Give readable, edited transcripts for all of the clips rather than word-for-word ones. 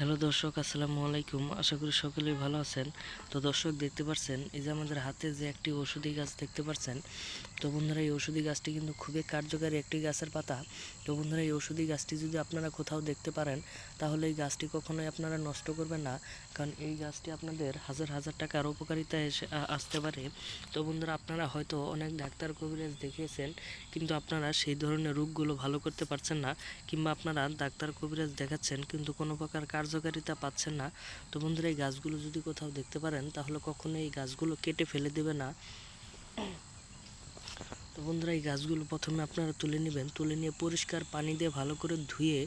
Hello দর্শক, আসসালামু আলাইকুম। আশা করি সকলেই ভালো আছেন। তো দর্শক, দেখতে পাচ্ছেন এই যে আমাদের হাতে যে একটি ঔষধি গাছ দেখতে পাচ্ছেন। তো বন্ধুরা, এই ঔষধি গাছটি কিন্তু খুবই কার্যকারী একটি গাছের পাতা। তো বন্ধুরা, এই ঔষধি গাছটি যদি আপনারা কোথাও দেখতে পারেন, তাহলে এই গাছটি কখনোই আপনারা নষ্ট করবেন না, কারণ এই গাছটি আপনাদের হাজার হাজার টাকার উপকারিতায় আসতে পারে। তো বন্ধুরা, আপনারা হয়তো অনেক ডাক্তার কবিরাজ দেখিয়েছেন, কিন্তু আপনারা সেই ধরনের রোগগুলো ভালো করতে পারছেন না, কিংবা আপনারা ডাক্তার কবিরাজ দেখাচ্ছেন কিন্তু কোনো প্রকার কার্যকারিতা পাচ্ছেন না। তো বন্ধুরা, এই গাছগুলো যদি কোথাও দেখতে পারেন, তাহলে কখনোই এই গাছগুলো কেটে ফেলে দেবে না। তো বন্ধুরা, এই গাছগুলো প্রথমে আপনারা তুলে নেবেন। তুলে নিয়ে পরিষ্কার পানি দিয়ে ভালো করে ধুয়ে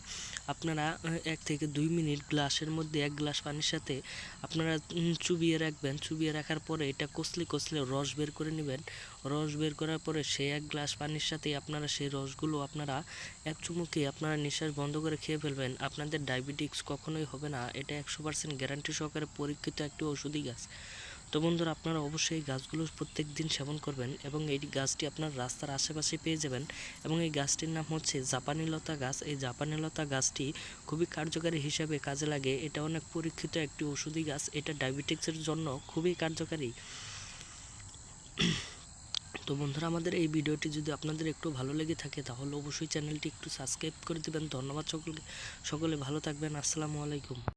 আপনারা 1 থেকে 2 মিনিট গ্লাসের মধ্যে 1 গ্লাস পানির সাথে আপনারা চুবিয়ে রাখবেন। চুবিয়ে রাখার পরে এটা কচলে কচলে রস বের করে নেবেন। রস বের করার পরে সেই 1 গ্লাস পানির সাথে আপনারা সেই রসগুলো আপনারা এক চুমুকে আপনারা নিঃশ্বাস বন্ধ করে খেয়ে ফেলবেন। আপনাদের ডায়াবেটিক্স কখনোই হবে না। এটা 100% গ্যারান্টি সহকারে পরীক্ষিত একটি ওষুধি গাছ। তো বন্ধুরা, আপনারা অবশ্যই এই গাছগুলো প্রত্যেক দিন সেবন করবেন, এবং এই গাছটি আপনার রাস্তার আশেপাশে পেয়ে যাবেন। এবং এই গাছটির নাম হচ্ছে জাপানি লতা গাছ। এই জাপানি লতা গাছটি খুবই কার্যকারী হিসাবে কাজে লাগে। এটা অনেক পরীক্ষিত একটি ওষুধি গাছ। এটা ডায়াবেটিক্সের জন্য খুবই কার্যকারী। তো বন্ধুরা, আমাদের এই ভিডিওটি যদি আপনাদের একটু ভালো লেগে থাকে, তাহলে অবশ্যই চ্যানেলটি একটু সাবস্ক্রাইব করে দেবেন। ধন্যবাদ সকলকে। সকলে ভালো থাকবেন। আসসালামু আলাইকুম।